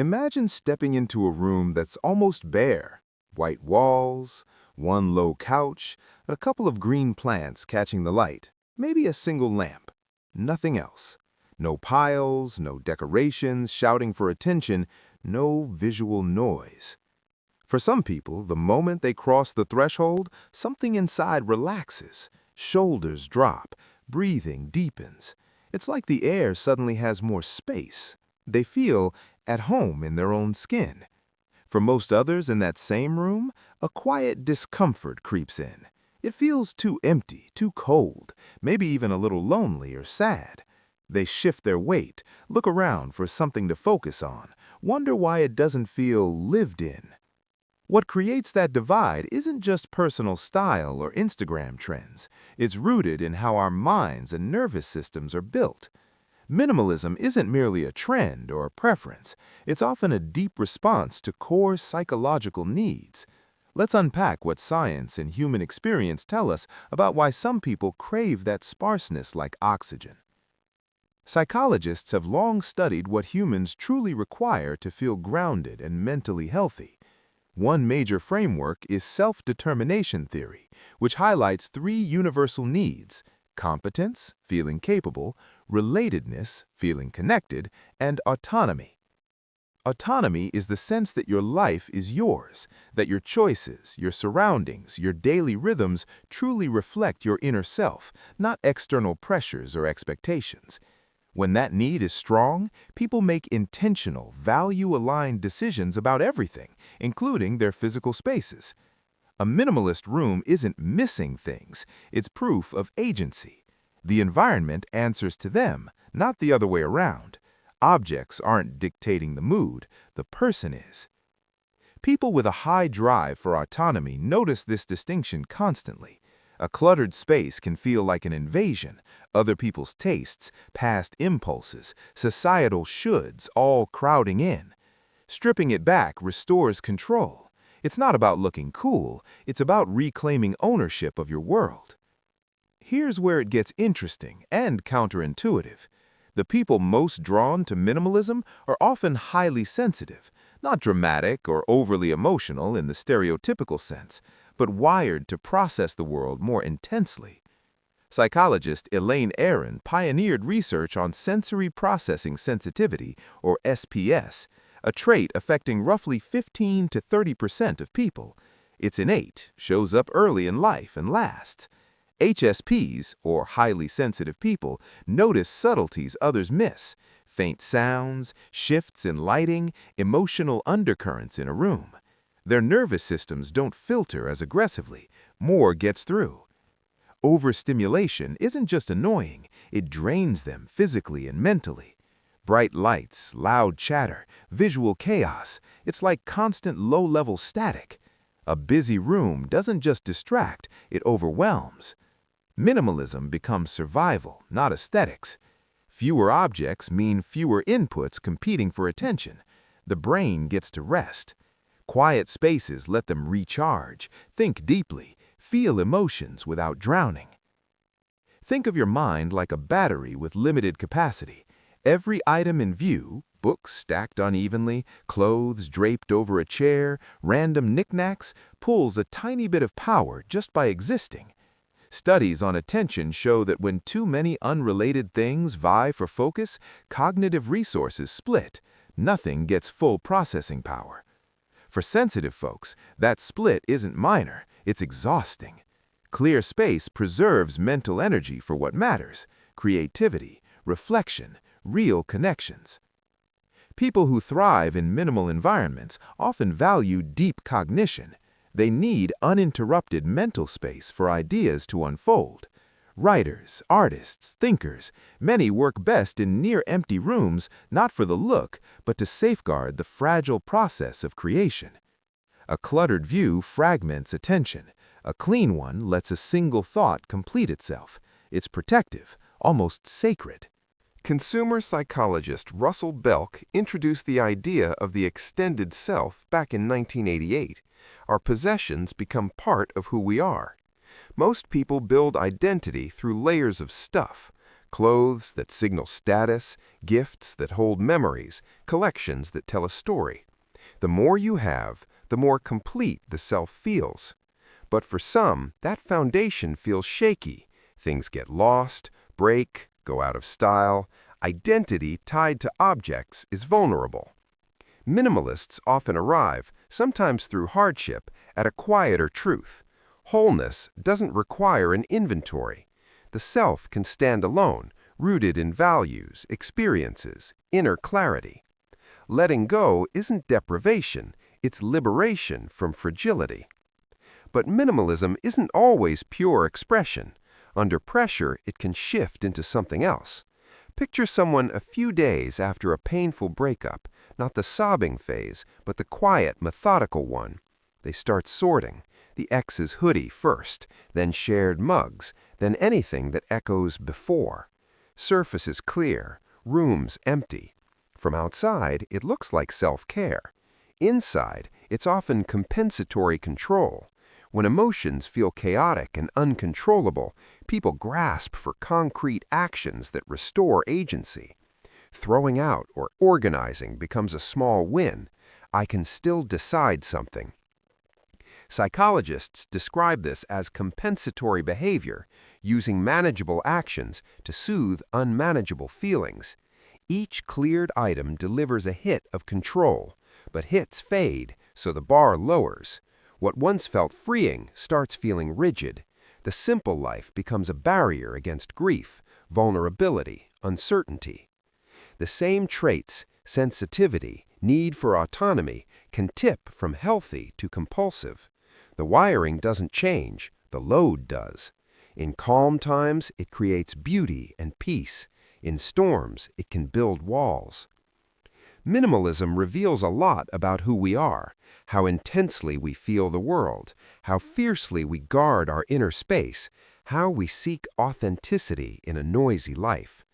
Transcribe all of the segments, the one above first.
Imagine stepping into a room that's almost bare. White walls, one low couch, a couple of green plants catching the light, maybe a single lamp. Nothing else. No piles, no decorations shouting for attention, no visual noise. For some people, the moment they cross the threshold, something inside relaxes, shoulders drop, breathing deepens. It's like the air suddenly has more space. They feel at home in their own skin. For most others in that same room, a quiet discomfort creeps in. It feels too empty, too cold, maybe even a little lonely or sad. They shift their weight, look around for something to focus on, wonder why it doesn't feel lived in. What creates that divide isn't just personal style or Instagram trends. It's rooted in how our minds and nervous systems are built. Minimalism isn't merely a trend or a preference. It's often a deep response to core psychological needs. Let's unpack what science and human experience tell us about why some people crave that sparseness like oxygen. Psychologists have long studied what humans truly require to feel grounded and mentally healthy. One major framework is self-determination theory, which highlights three universal needs: competence, feeling capable; relatedness, feeling connected; and autonomy. Autonomy is the sense that your life is yours, that your choices, your surroundings, your daily rhythms truly reflect your inner self, not external pressures or expectations. When that need is strong, people make intentional, value-aligned decisions about everything, including their physical spaces. A minimalist room isn't missing things, it's proof of agency. The environment answers to them, not the other way around. Objects aren't dictating the mood, the person is. People with a high drive for autonomy notice this distinction constantly. A cluttered space can feel like an invasion, other people's tastes, past impulses, societal shoulds all crowding in. Stripping it back restores control. It's not about looking cool, it's about reclaiming ownership of your world. Here's where it gets interesting and counterintuitive. The people most drawn to minimalism are often highly sensitive, not dramatic or overly emotional in the stereotypical sense, but wired to process the world more intensely. Psychologist Elaine Aron pioneered research on sensory processing sensitivity, or SPS, a trait affecting roughly 15 to 30% of people. It's innate, shows up early in life, and lasts. HSPs, or highly sensitive people, notice subtleties others miss: faint sounds, shifts in lighting, emotional undercurrents in a room. Their nervous systems don't filter as aggressively. More gets through. Overstimulation isn't just annoying, it drains them physically and mentally. Bright lights, loud chatter, visual chaos, it's like constant low-level static. A busy room doesn't just distract, it overwhelms. Minimalism becomes survival, not aesthetics. Fewer objects mean fewer inputs competing for attention. The brain gets to rest. Quiet spaces let them recharge, think deeply, feel emotions without drowning. Think of your mind like a battery with limited capacity. Every item in view, books stacked unevenly, clothes draped over a chair, random knickknacks, pulls a tiny bit of power just by existing. Studies on attention show that when too many unrelated things vie for focus, cognitive resources split. Nothing gets full processing power. For sensitive folks, that split isn't minor, it's exhausting. Clear space preserves mental energy for what matters: creativity, reflection, real connections. People who thrive in minimal environments often value deep cognition. They need uninterrupted mental space for ideas to unfold. Writers, artists, thinkers, many work best in near-empty rooms, not for the look, but to safeguard the fragile process of creation. A cluttered view fragments attention. A clean one lets a single thought complete itself. It's protective, almost sacred. Consumer psychologist Russell Belk introduced the idea of the extended self back in 1988. Our possessions become part of who we are. Most people build identity through layers of stuff: Clothes that signal status, gifts that hold memories, collections that tell a story. The more you have, the more complete the self feels. But for some, that foundation feels shaky. Things get lost, break, go out of style. Identity tied to objects is vulnerable. Minimalists often arrive, sometimes through hardship, at a quieter truth. Wholeness doesn't require an inventory. The self can stand alone, rooted in values, experiences, inner clarity. Letting go isn't deprivation, it's liberation from fragility. But minimalism isn't always pure expression. Under pressure, it can shift into something else. Picture someone a few days after a painful breakup, not the sobbing phase, but the quiet, methodical one. They start sorting. The ex's hoodie first, then shared mugs, then anything that echoes before. Surface is clear, rooms empty. From outside, it looks like self-care. Inside, it's often compensatory control. When emotions feel chaotic and uncontrollable, people grasp for concrete actions that restore agency. Throwing out or organizing becomes a small win. I can still decide something. Psychologists describe this as compensatory behavior, using manageable actions to soothe unmanageable feelings. Each cleared item delivers a hit of control, but hits fade, so the bar lowers. What once felt freeing starts feeling rigid. The simple life becomes a barrier against grief, vulnerability, uncertainty. The same traits, sensitivity, need for autonomy, can tip from healthy to compulsive. The wiring doesn't change, the load does. In calm times, it creates beauty and peace. In storms, it can build walls. Minimalism reveals a lot about who we are, how intensely we feel the world, how fiercely we guard our inner space, how we seek authenticity in a noisy life.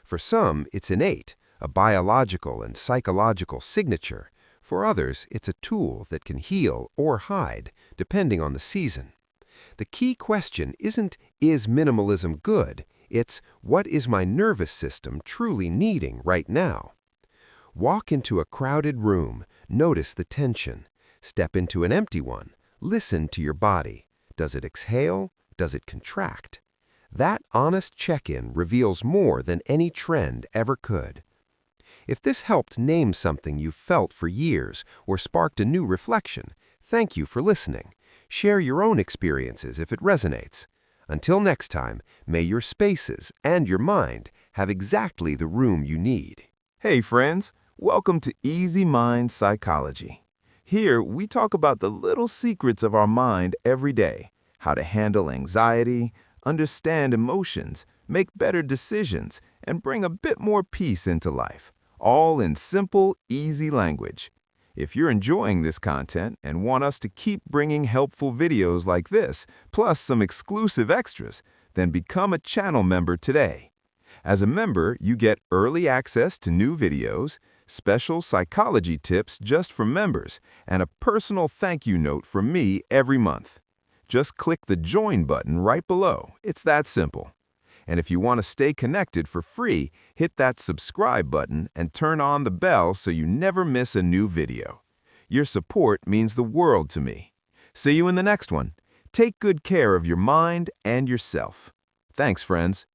For some, it's innate, a biological and psychological signature. For others, it's a tool that can heal or hide, depending on the season. The key question isn't, is minimalism good? It's, what is my nervous system truly needing right now? Walk into a crowded room, notice the tension. Step into an empty one, listen to your body. Does it exhale? Does it contract? That honest check-in reveals more than any trend ever could. If this helped name something you've felt for years or sparked a new reflection, thank you for listening. Share your own experiences if it resonates. Until next time, may your spaces and your mind have exactly the room you need. Hey friends, welcome to Easy Mind Psychology. Here, we talk about the little secrets of our mind every day, how to handle anxiety, understand emotions, make better decisions, and bring a bit more peace into life, all in simple, easy language. If you're enjoying this content and want us to keep bringing helpful videos like this, plus some exclusive extras, then become a channel member today. As a member, you get early access to new videos, special psychology tips just for members, and a personal thank you note from me every month. Just click the join button right below. It's that simple. And if you want to stay connected for free, hit that subscribe button and turn on the bell so you never miss a new video. Your support means the world to me. See you in the next one. Take good care of your mind and yourself. Thanks, friends.